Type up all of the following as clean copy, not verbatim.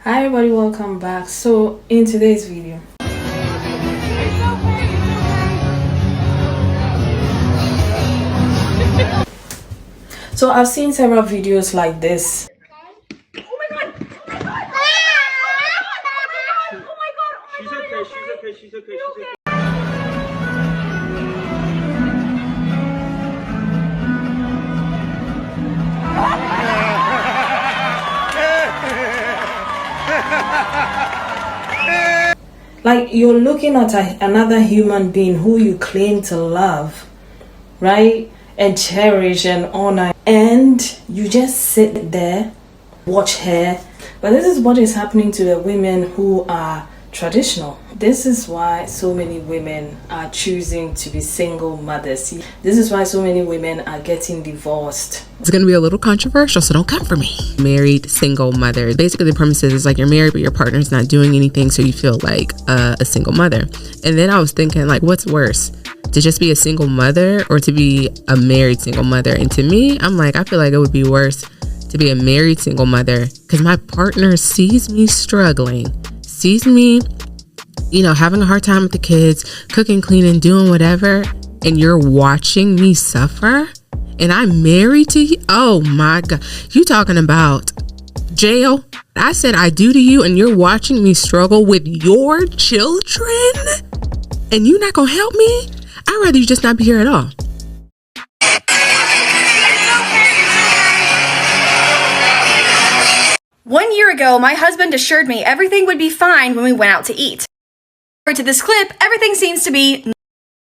Hi everybody, welcome back. So in today's video, I've seen several videos like this. Oh my god! Oh my god! Oh my god! She's okay. Like, you're looking at another human being who you claim to love, right? And cherish and honor, and you just sit there, watch her. But this is what is happening to the women who are traditional. This is why so many women are choosing to be single mothers. This is why so many women are getting divorced. It's going to be a little controversial, so don't come for me. Married single mother. Basically, the premise is like you're married, but your partner's not doing anything, so you feel like a single mother. And then I was thinking, like, what's worse? To just be a single mother or to be a married single mother? And to me, I'm like, I feel like it would be worse to be a married single mother because my partner sees me struggling, sees me, having a hard time with the kids, cooking, cleaning, doing whatever, and you're watching me suffer. And I'm married to you? Oh my God. You talking about jail? I said I do to you and you're watching me struggle with your children? And you not gonna help me? I'd rather you just not be here at all. One year ago, my husband assured me everything would be fine when we went out to eat. To this clip, everything seems to be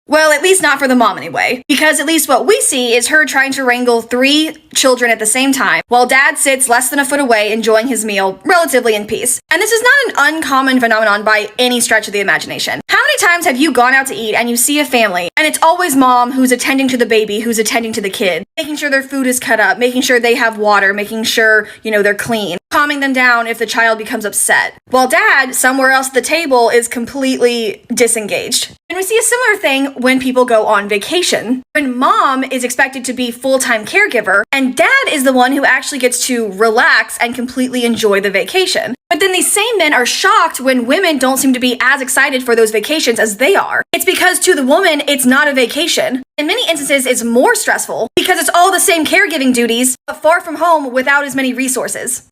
well, at least not for the mom anyway, because at least what we see is her trying to wrangle 3 children at the same time, while dad sits less than a foot away enjoying his meal relatively in peace. And this is not an uncommon phenomenon by any stretch of the imagination. How many times have you gone out to eat and you see a family, and it's always mom who's attending to the baby, who's attending to the kid, making sure their food is cut up, making sure they have water, making sure, they're clean, calming them down if the child becomes upset, while dad, somewhere else at the table, is completely disengaged. And we see a similar thing when people go on vacation. When mom is expected to be full-time caregiver, and dad is the one who actually gets to relax and completely enjoy the vacation. But then these same men are shocked when women don't seem to be as excited for those vacations as they are. It's because to the woman, it's not a vacation. In many instances, it's more stressful because it's all the same caregiving duties, but far from home without as many resources.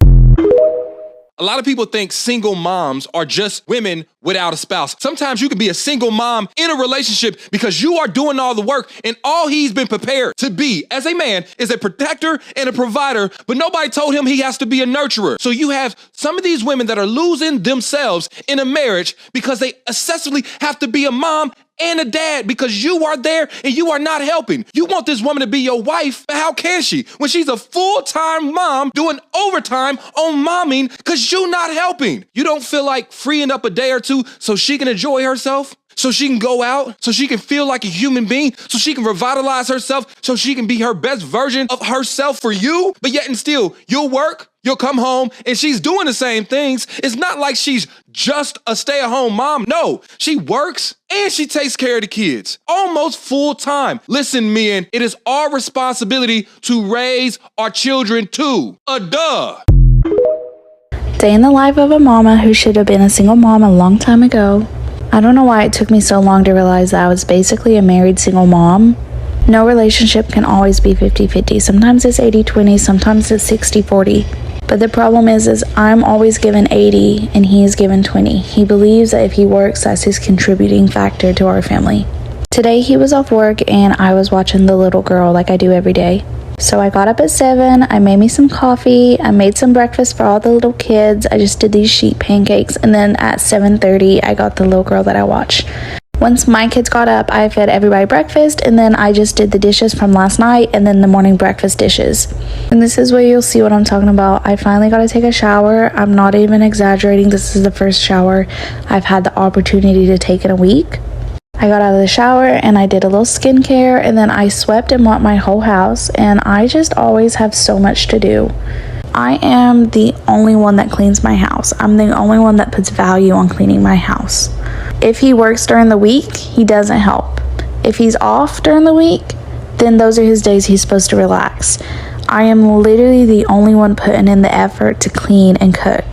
A lot of people think single moms are just women without a spouse. Sometimes you can be a single mom in a relationship because you are doing all the work, and all he's been prepared to be as a man is a protector and a provider, but nobody told him he has to be a nurturer. So you have some of these women that are losing themselves in a marriage because they excessively have to be a mom and a dad because you are there and you are not helping. You want this woman to be your wife, but how can she when she's a full-time mom doing overtime on momming because you're not helping? You don't feel like freeing up a day or two so she can enjoy herself, so she can go out, so she can feel like a human being, so she can revitalize herself, so she can be her best version of herself for you, but yet and still you'll work, you'll come home, and she's doing the same things. It's not like she's just a stay-at-home mom. No, she works and she takes care of the kids almost full time. Listen, men, it is our responsibility to raise our children too. Day in the life of a mama who should have been a single mom a long time ago. I don't know why it took me so long to realize that I was basically a married single mom. No relationship can always be 50-50. Sometimes it's 80-20, sometimes it's 60-40. But the problem is I'm always given 80 and he is given 20. He believes that if he works, that's his contributing factor to our family. Today he was off work and I was watching the little girl like I do every day. So I got up at 7, I made me some coffee, I made some breakfast for all the little kids, I just did these sheet pancakes, and then at 7:30 I got the little girl that I watch. Once my kids got up, I fed everybody breakfast, and then I just did the dishes from last night and then the morning breakfast dishes. And this is where you'll see what I'm talking about. I finally got to take a shower. I'm not even exaggerating, this is the first shower I've had the opportunity to take in a week. I got out of the shower and I did a little skincare, and then I swept and mopped my whole house, and I just always have so much to do. I am the only one that cleans my house. I'm the only one that puts value on cleaning my house. If he works during the week, he doesn't help. If he's off during the week, then those are his days he's supposed to relax. I am literally the only one putting in the effort to clean and cook.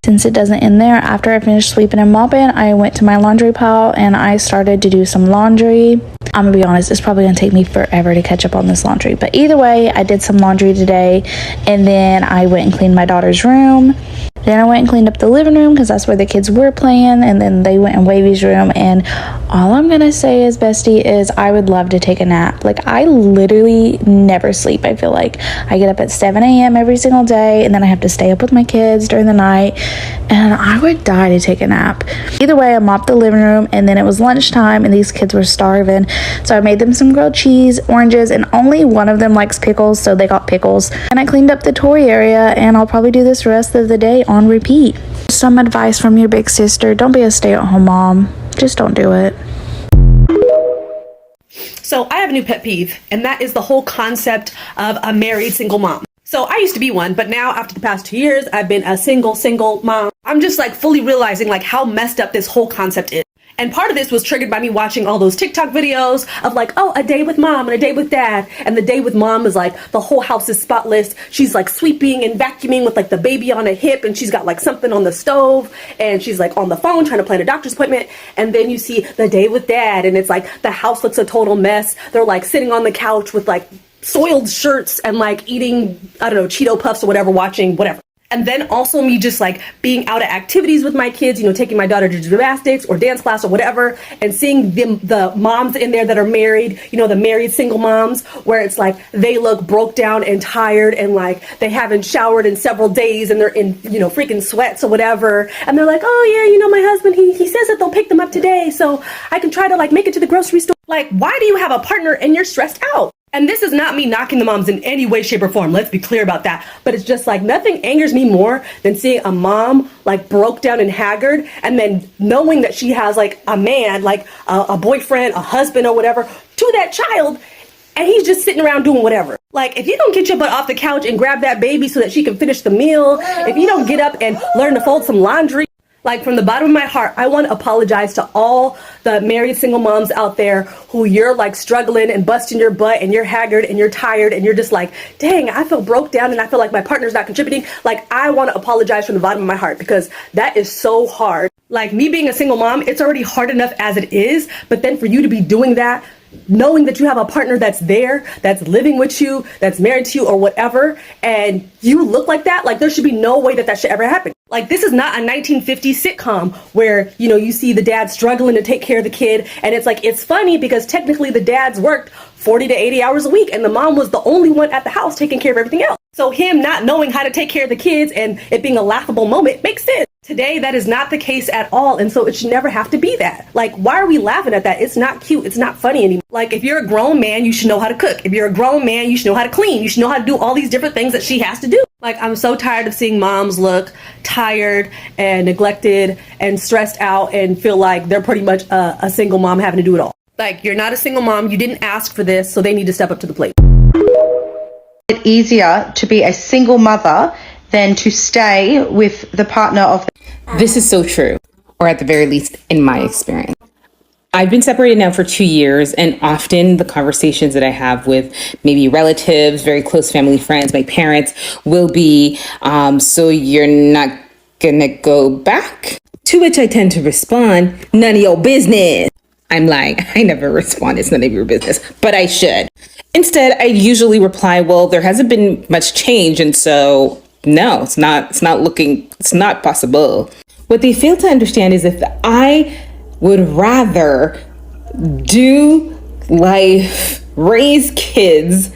Since it doesn't end there, after I finished sweeping and mopping, I went to my laundry pile and I started to do some laundry. I'm gonna be honest, it's probably gonna take me forever to catch up on this laundry, but either way, I did some laundry today, and then I went and cleaned my daughter's room. Then I went and cleaned up the living room because that's where the kids were playing, and then they went in Wavy's room. And all I'm gonna say is, bestie, is I would love to take a nap. Like, I literally never sleep. I feel like I get up at 7 a.m. every single day, and then I have to stay up with my kids during the night, and I would die to take a nap. Either way, I mopped the living room, and then it was lunchtime, and these kids were starving, so I made them some grilled cheese, oranges, and only one of them likes pickles, so they got pickles. And I cleaned up the toy area, and I'll probably do this rest of the day on repeat. Some advice from your big sister: don't be a stay-at-home mom. Just don't do it. So I have a new pet peeve, and that is the whole concept of a married single mom. So I used to be one, but now after the past 2 years, I've been a single mom. I'm just like fully realizing like how messed up this whole concept is. And part of this was triggered by me watching all those TikTok videos of like, oh, a day with mom and a day with dad. And the day with mom is like the whole house is spotless. She's like sweeping and vacuuming with like the baby on a hip, and she's got like something on the stove, and she's like on the phone trying to plan a doctor's appointment. And then you see the day with dad, and it's like the house looks a total mess. They're like sitting on the couch with like soiled shirts and like eating, I don't know, Cheeto Puffs or whatever, watching whatever. And then also me just like being out at activities with my kids, you know, taking my daughter to gymnastics or dance class or whatever, and seeing them, the moms in there that are married, you know, the married single moms, where it's like they look broke down and tired, and like they haven't showered in several days, and they're in, you know, freaking sweats or whatever. And they're like, oh yeah, you know, my husband, he says that they'll pick them up today, so I can try to like make it to the grocery store. Like, why do you have a partner and you're stressed out? And this is not me knocking the moms in any way, shape, or form. Let's be clear about that. But it's just like nothing angers me more than seeing a mom like broke down and haggard, and then knowing that she has like a man, like a boyfriend, a husband, or whatever, to that child, and he's just sitting around doing whatever. Like, if you don't get your butt off the couch and grab that baby so that she can finish the meal, if you don't get up and learn to fold some laundry, like, from the bottom of my heart, I want to apologize to all the married single moms out there who you're like struggling and busting your butt, and you're haggard and you're tired and you're just like, dang, I feel broke down and I feel like my partner's not contributing. Like, I want to apologize from the bottom of my heart, because that is so hard. Like, me being a single mom, it's already hard enough as it is, but then for you to be doing that, knowing that you have a partner that's there, that's living with you, that's married to you or whatever, and you look like that, like there should be no way that that should ever happen. Like, this is not a 1950s sitcom where, you know, you see the dad struggling to take care of the kid, and it's like, it's funny because technically the dad's worked 40 to 80 hours a week, and the mom was the only one at the house taking care of everything else. So him not knowing how to take care of the kids and it being a laughable moment makes sense. Today, that is not the case at all, and so it should never have to be that. Like, why are we laughing at that? It's not cute. It's not funny anymore. Like, if you're a grown man, you should know how to cook. If you're a grown man, you should know how to clean. You should know how to do all these different things that she has to do. Like, I'm so tired of seeing moms look tired and neglected and stressed out and feel like they're pretty much a single mom having to do it all. Like, you're not a single mom. You didn't ask for this, so they need to step up to the plate. It's easier to be a single mother than to stay with the partner of This is so true, or at the very least, in my experience. I've been separated now for 2 years, and often the conversations that I have with maybe relatives, very close family friends, my parents, will be, so you're not gonna go back? To which I tend to respond, none of your business. I'm like, I never respond, it's none of your business, but I should. Instead, I usually reply, well, there hasn't been much change, and so no, it's not possible. What they fail to understand is if I would rather do life, raise kids,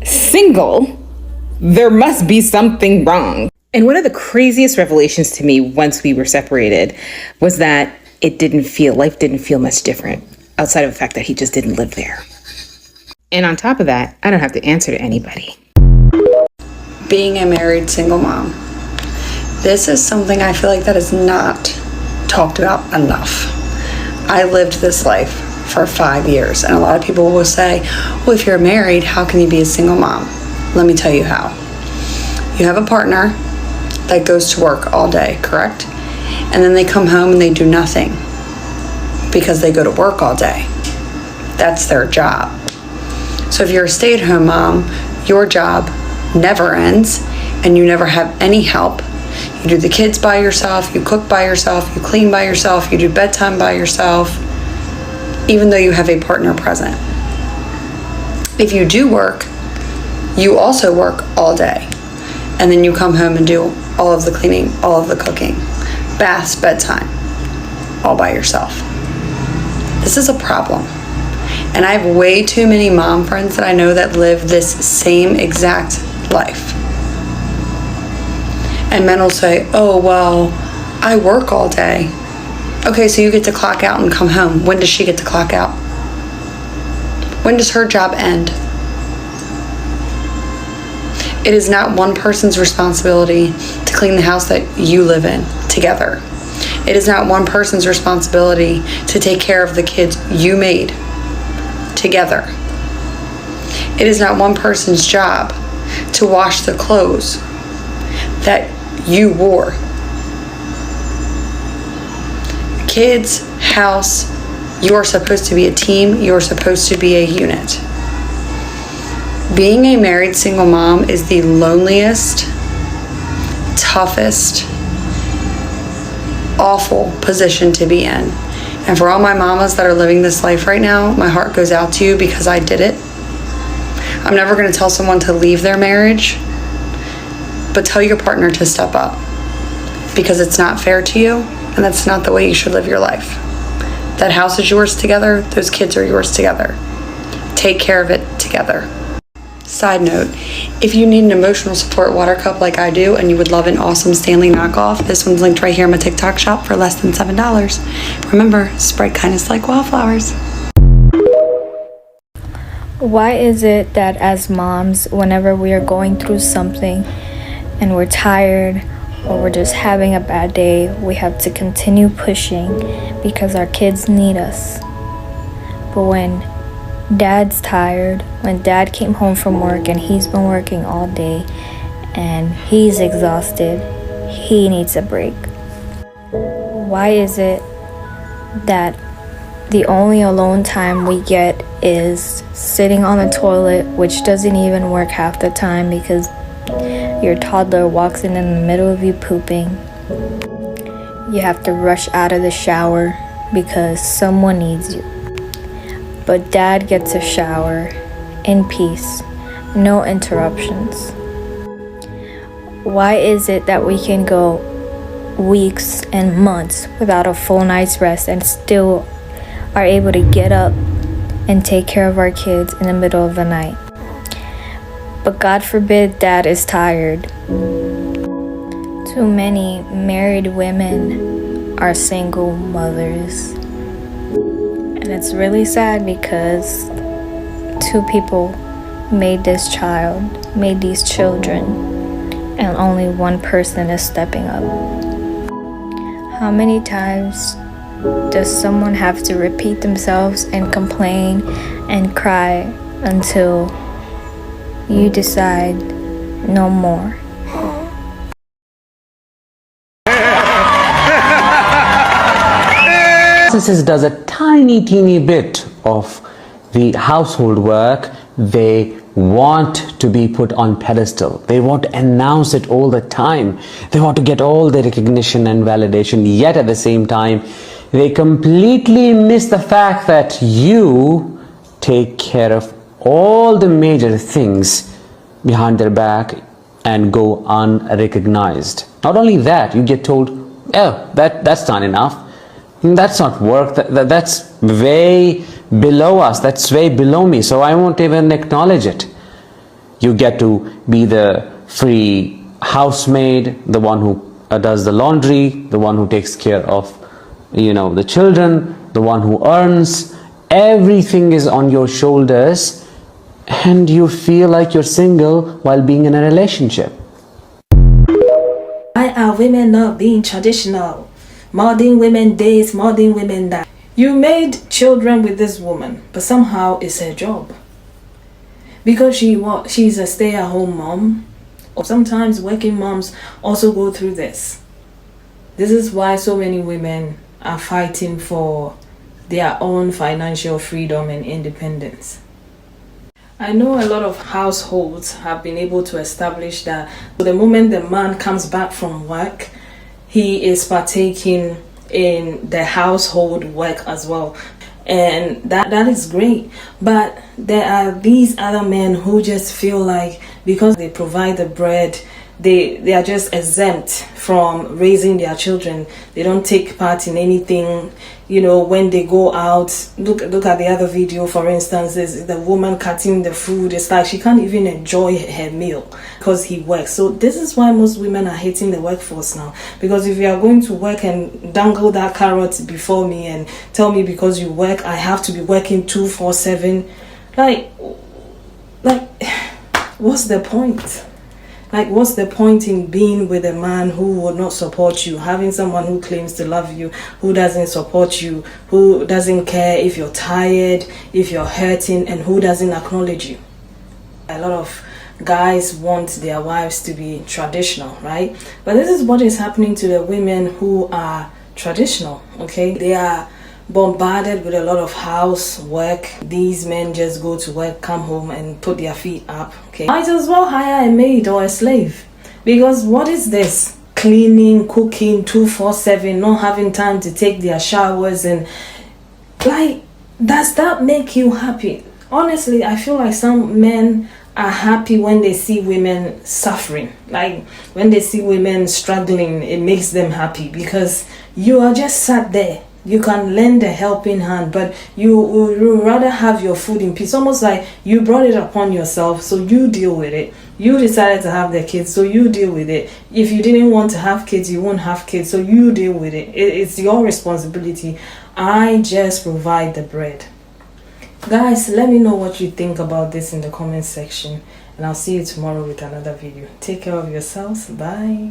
single, there must be something wrong. And one of the craziest revelations to me once we were separated was that life didn't feel much different outside of the fact that he just didn't live there. And on top of that, I don't have to answer to anybody. Being a married single mom. This is something I feel like that is not talked about enough. I lived this life for 5 years, and a lot of people will say, well, if you're married, how can you be a single mom? Let me tell you how. You have a partner that goes to work all day, correct? And then they come home and they do nothing because they go to work all day. That's their job. So if you're a stay-at-home mom, your job never ends and you never have any help. You do the kids by yourself, you cook by yourself, you clean by yourself, you do bedtime by yourself, even though you have a partner present. If you do work, you also work all day. And then you come home and do all of the cleaning, all of the cooking, baths, bedtime, all by yourself. This is a problem. And I have way too many mom friends that I know that live this same exact life. And men will say, oh, well, I work all day. Okay, so you get to clock out and come home. When does she get to clock out? When does her job end? It is not one person's responsibility to clean the house that you live in together. It is not one person's responsibility to take care of the kids you made together. It is not one person's job to wash the clothes that you wore. Kids, house, you are supposed to be a team, you are supposed to be a unit. Being a married single mom is the loneliest, toughest, awful position to be in. And for all my mamas that are living this life right now, my heart goes out to you because I did it. I'm never going to tell someone to leave their marriage, but tell your partner to step up because it's not fair to you and that's not the way you should live your life. That house is yours together, those kids are yours together. Take care of it together. Side note, if you need an emotional support water cup like I do and you would love an awesome Stanley knockoff, this one's linked right here in my TikTok shop for less than $7. Remember, spread kindness like wildflowers. Why is it that as moms, whenever we are going through something and we're tired or we're just having a bad day, we have to continue pushing because our kids need us? But when Dad's tired, when Dad came home from work and he's been working all day and he's exhausted, he needs a break. Why is it that the only alone time we get is sitting on the toilet, which doesn't even work half the time because your toddler walks in the middle of you pooping? You have to rush out of the shower because someone needs you. But Dad gets a shower in peace, no interruptions. Why is it that we can go weeks and months without a full night's rest and still are able to get up and take care of our kids in the middle of the night? But God forbid Dad is tired. Too many married women are single mothers. And it's really sad because two people made this child, made these children, and only one person is stepping up. How many times does someone have to repeat themselves and complain and cry until you decide no more? Narcissist does a tiny teeny bit of the household work. They want to be put on pedestal. They want to announce it all the time. They want to get all the recognition and validation, yet at the same time they completely miss the fact that you take care of all the major things behind their back and go unrecognized. Not only that, you get told, oh, that's not enough. That's not work. That's way below us. That's way below me. So I won't even acknowledge it. You get to be the free housemaid, the one who does the laundry, the one who takes care of, the children, the one who earns. Everything is on your shoulders, and you feel like you're single while being in a relationship. Why are women not being traditional? Modern women this, modern women that. You made children with this woman, but somehow it's her job. Because she's a stay-at-home mom, or sometimes working moms also go through this. This is why so many women are fighting for their own financial freedom and independence. I know a lot of households have been able to establish that the moment the man comes back from work, he is partaking in the household work as well. And that is great. But there are these other men who just feel like because they provide the bread, they are just exempt from raising their children. They don't take part in anything. You know, when they go out, look at the other video, for instance, is the woman cutting the food. It's like she can't even enjoy her meal because he works. So this is why most women are hating the workforce now, because if you are going to work and dangle that carrot before me and tell me because you work I have to be working 24/7, like what's the point? Like, what's the point in being with a man who will not support you, having someone who claims to love you, who doesn't support you, who doesn't care if you're tired, if you're hurting, and who doesn't acknowledge you? A lot of guys want their wives to be traditional, right? But this is what is happening to the women who are traditional, okay? They are bombarded with a lot of housework. These men just go to work, come home and put their feet up, okay? Might as well hire a maid or a slave, because what is this? Cleaning, cooking 24/7, not having time to take their showers, and like, does that make you happy? Honestly, I feel like some men are happy when they see women suffering. Like, when they see women struggling, it makes them happy because you are just sat there. You can lend a helping hand, but you would rather have your food in peace. Almost like you brought it upon yourself, so you deal with it. You decided to have the kids, so you deal with it. If you didn't want to have kids, you won't have kids, so you deal with it. It's your responsibility. I just provide the bread. Guys, let me know what you think about this in the comment section, and I'll see you tomorrow with another video. Take care of yourselves. Bye.